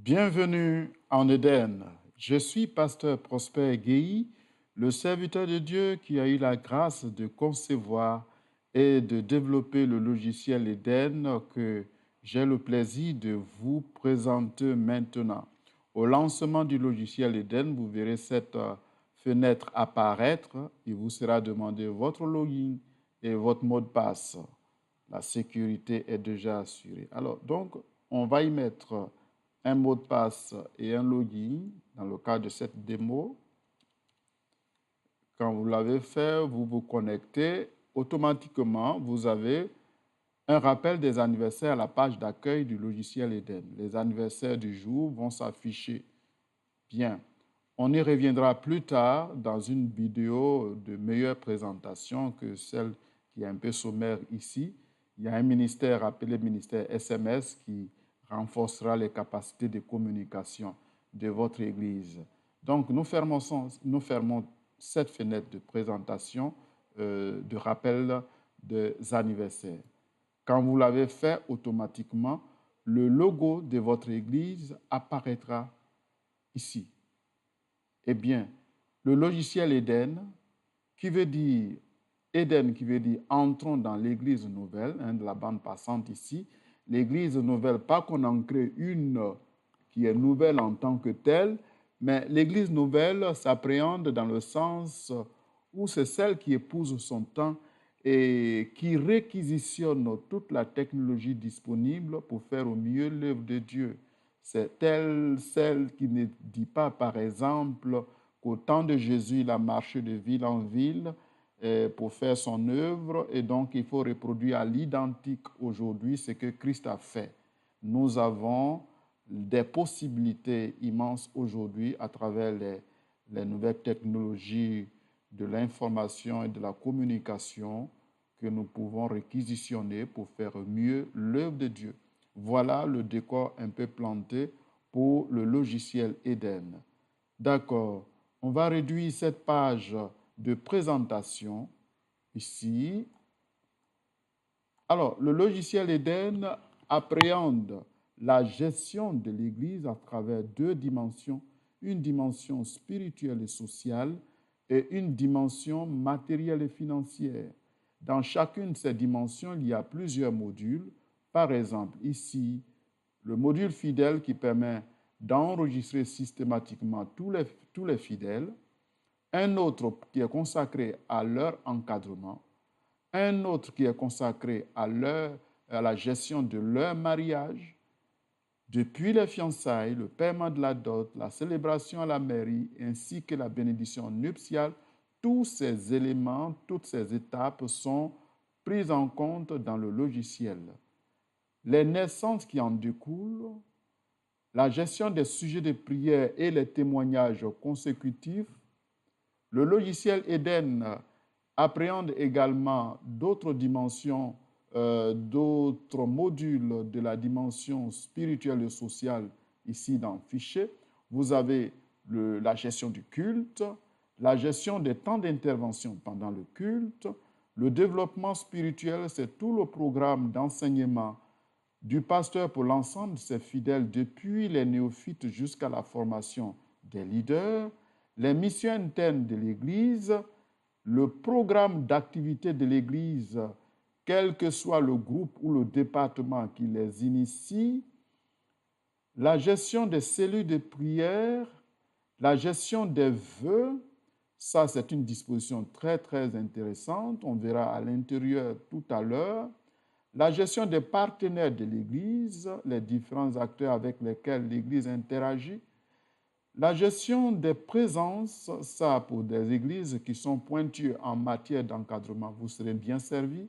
Bienvenue en Éden. Je suis pasteur Prosper Guéhi, le serviteur de Dieu qui a eu la grâce de concevoir et de développer le logiciel Éden que j'ai le plaisir de vous présenter maintenant. Au lancement du logiciel Éden, vous verrez cette fenêtre apparaître. Il vous sera demandé votre login et votre mot de passe. La sécurité est déjà assurée. Alors, donc, on va y mettre un mot de passe et un login dans le cadre de cette démo. Quand vous l'avez fait, vous vous connectez. Automatiquement, vous avez un rappel des anniversaires à la page d'accueil du logiciel Eden. Les anniversaires du jour vont s'afficher. Bien. On y reviendra plus tard dans une vidéo de meilleure présentation que celle qui est un peu sommaire ici. Il y a un ministère appelé ministère SMS qui renforcera les capacités de communication de votre Église. Donc, nous fermons cette fenêtre de présentation, de rappel des anniversaires. Quand vous l'avez fait, automatiquement, le logo de votre Église apparaîtra ici. Eh bien, le logiciel Eden, qui veut dire Eden, qui veut dire entrons dans l'église nouvelle, de la bande passante ici. L'église nouvelle, pas qu'on en crée une qui est nouvelle en tant que telle, mais l'église nouvelle s'appréhende dans le sens où c'est celle qui épouse son temps et qui réquisitionne toute la technologie disponible pour faire au mieux l'œuvre de Dieu. C'est celle qui ne dit pas, par exemple, qu'au temps de Jésus, il a marché de ville en ville pour faire son œuvre et donc il faut reproduire à l'identique aujourd'hui ce que Christ a fait. Nous avons des possibilités immenses aujourd'hui à travers les nouvelles technologies de l'information et de la communication que nous pouvons réquisitionner pour faire mieux l'œuvre de Dieu. Voilà le décor un peu planté pour le logiciel Eden. D'accord, on va réduire cette page de présentation ici. Alors, le logiciel Eden appréhende la gestion de l'Église à travers deux dimensions, une dimension spirituelle et sociale et une dimension matérielle et financière. Dans chacune de ces dimensions, il y a plusieurs modules. Par exemple, ici, le module fidèle qui permet d'enregistrer systématiquement tous les fidèles, un autre qui est consacré à leur encadrement, un autre qui est consacré à la gestion de leur mariage, depuis les fiançailles, le paiement de la dot, la célébration à la mairie, ainsi que la bénédiction nuptiale. Tous ces éléments, toutes ces étapes sont prises en compte dans le logiciel. Les naissances qui en découlent, la gestion des sujets de prière et les témoignages consécutifs. Le logiciel Eden appréhende également d'autres dimensions, d'autres modules de la dimension spirituelle et sociale ici dans Fichier. Vous avez la gestion du culte, la gestion des temps d'intervention pendant le culte, le développement spirituel, c'est tout le programme d'enseignement du pasteur pour l'ensemble de ses fidèles depuis les néophytes jusqu'à la formation des leaders, les missions internes de l'Église, le programme d'activité de l'Église, quel que soit le groupe ou le département qui les initie, la gestion des cellules de prière, la gestion des vœux, ça c'est une disposition très très intéressante, on verra à l'intérieur tout à l'heure. La gestion des partenaires de l'Église, les différents acteurs avec lesquels l'Église interagit. La gestion des présences, ça pour des églises qui sont pointues en matière d'encadrement, vous serez bien servis.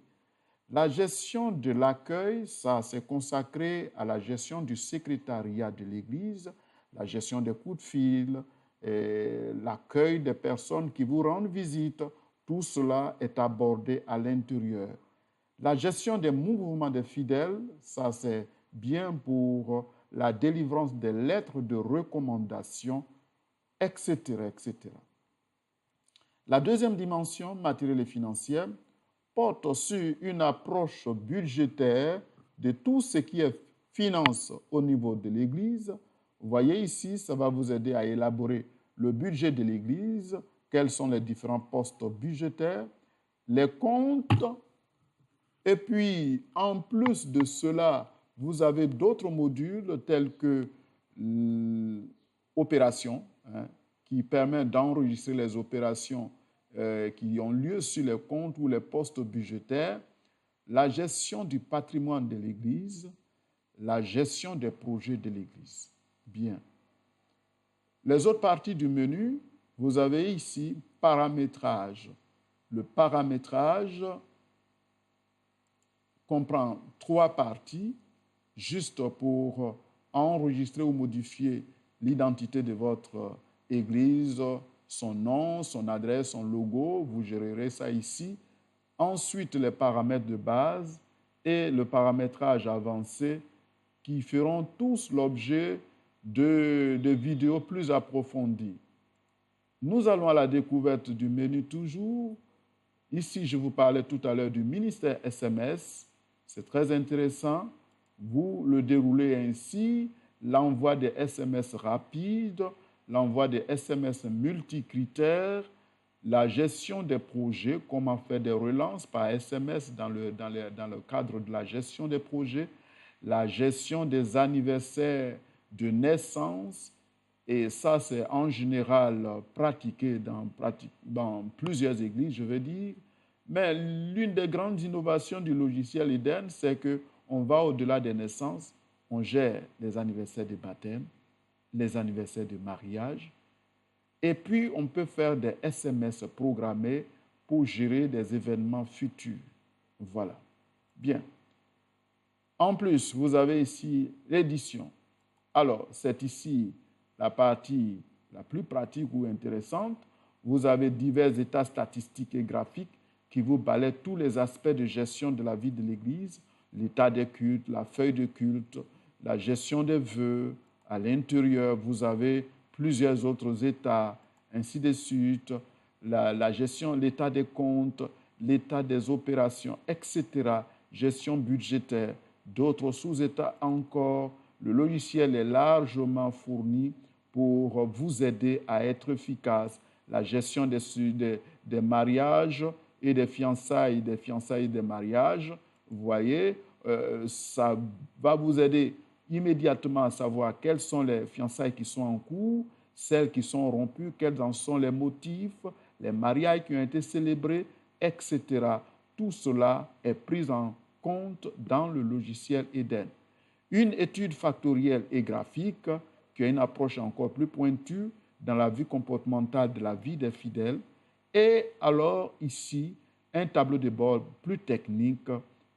La gestion de l'accueil, ça c'est consacré à la gestion du secrétariat de l'Église, la gestion des coups de fil, l'accueil des personnes qui vous rendent visite. Tout cela est abordé à l'intérieur. La gestion des mouvements des fidèles, ça c'est bien pour la délivrance des lettres de recommandation, etc., etc. La deuxième dimension, matérielle et financière, porte sur une approche budgétaire de tout ce qui est finance au niveau de l'Église Vous voyez ici, ça va vous aider à élaborer le budget de l'Église, quels sont les différents postes budgétaires, les comptes, et puis en plus de cela, vous avez d'autres modules tels que opérations, hein, qui permettent d'enregistrer les opérations qui ont lieu sur les comptes ou les postes budgétaires, la gestion du patrimoine de l'Église, la gestion des projets de l'Église. Bien. Les autres parties du menu, vous avez ici paramétrage. Le paramétrage comprend 3 parties, juste pour enregistrer ou modifier l'identité de votre église, son nom, son adresse, son logo. Vous gérerez ça ici. Ensuite, les paramètres de base et le paramétrage avancé qui feront tous l'objet de vidéos plus approfondies. Nous allons à la découverte du menu toujours. Ici, je vous parlais tout à l'heure du ministère SMS. C'est très intéressant. Vous le déroulez ainsi, l'envoi des SMS rapides, l'envoi des SMS multicritères, la gestion des projets, comment faire des relances par SMS dans le cadre de la gestion des projets, la gestion des anniversaires de naissance, et ça, c'est en général pratiqué dans plusieurs églises, je veux dire. Mais l'une des grandes innovations du logiciel Eden, c'est qu'on va au-delà des naissances, on gère les anniversaires de baptême, les anniversaires de mariage, et puis on peut faire des SMS programmés pour gérer des événements futurs. Voilà. Bien. En plus, vous avez ici l'édition. Alors, c'est ici la partie la plus pratique ou intéressante. Vous avez divers états statistiques et graphiques qui vous balayent tous les aspects de gestion de la vie de l'Église, l'état des cultes, la feuille de culte, la gestion des vœux. À l'intérieur, vous avez plusieurs autres états, ainsi de suite, la gestion, l'état des comptes, l'état des opérations, etc., gestion budgétaire, d'autres sous-états encore. Le logiciel est largement fourni pour vous aider à être efficace. La gestion des mariages et des fiançailles et des mariages, vous voyez, ça va vous aider immédiatement à savoir quelles sont les fiançailles qui sont en cours, celles qui sont rompues, quels en sont les motifs, les mariages qui ont été célébrés, etc. Tout cela est pris en compte dans le logiciel Eden. Une étude factorielle et graphique qui a une approche encore plus pointue dans la vie comportementale de la vie des fidèles. Et alors ici, un tableau de bord plus technique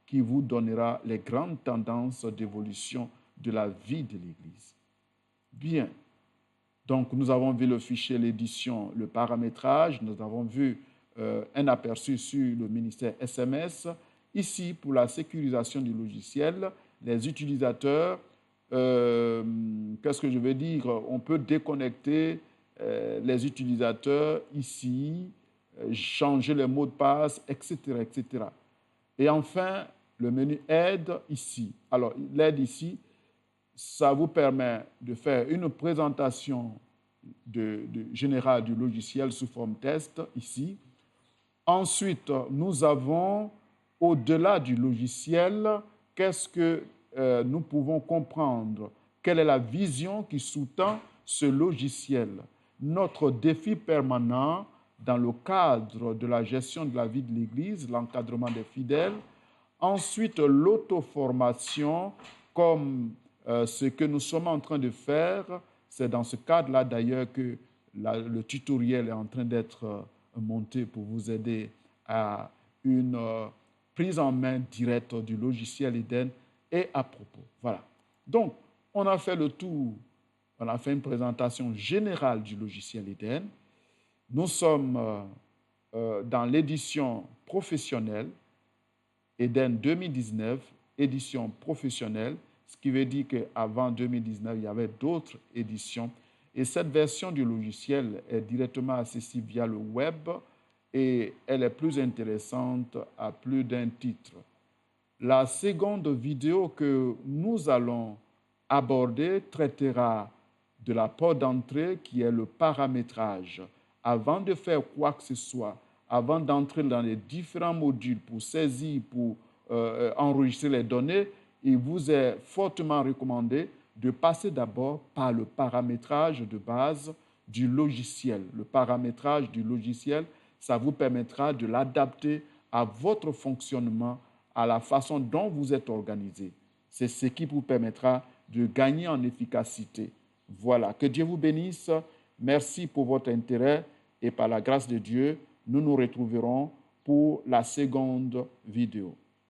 qui vous donnera les grandes tendances d'évolution de la vie de l'Église. Bien. Donc, nous avons vu le fichier, l'édition, le paramétrage. Nous avons vu un aperçu sur le ministère SMS. Ici, pour la sécurisation du logiciel, les utilisateurs, qu'est-ce que je veux dire? On peut déconnecter les utilisateurs ici, changer les mots de passe, etc., etc. Et enfin, le menu aide ici. Alors, l'aide ici, ça vous permet de faire une présentation générale du logiciel sous forme test ici. Ensuite, nous avons, au-delà du logiciel, qu'est-ce que nous pouvons comprendre? Quelle est la vision qui sous-tend ce logiciel? Notre défi permanent dans le cadre de la gestion de la vie de l'Église, l'encadrement des fidèles. Ensuite, l'auto-formation comme ce que nous sommes en train de faire. C'est dans ce cadre-là d'ailleurs que le tutoriel est en train d'être monté pour vous aider à une prise en main directe du logiciel Eden et à propos. Voilà. Donc, on a fait le tour, on a fait une présentation générale du logiciel Eden. Nous sommes dans l'édition professionnelle, Eden 2019, édition professionnelle, ce qui veut dire qu'avant 2019, il y avait d'autres éditions. Et cette version du logiciel est directement accessible via le web et elle est plus intéressante à plus d'un titre. La seconde vidéo que nous allons aborder traitera de la porte d'entrée qui est le paramétrage. Avant de faire quoi que ce soit, avant d'entrer dans les différents modules pour saisir, pour enregistrer les données, il vous est fortement recommandé de passer d'abord par le paramétrage de base du logiciel. Le paramétrage du logiciel, ça vous permettra de l'adapter à votre fonctionnement, à la façon dont vous êtes organisé. C'est ce qui vous permettra de gagner en efficacité. Voilà, que Dieu vous bénisse. Merci pour votre intérêt et par la grâce de Dieu, nous nous retrouverons pour la seconde vidéo.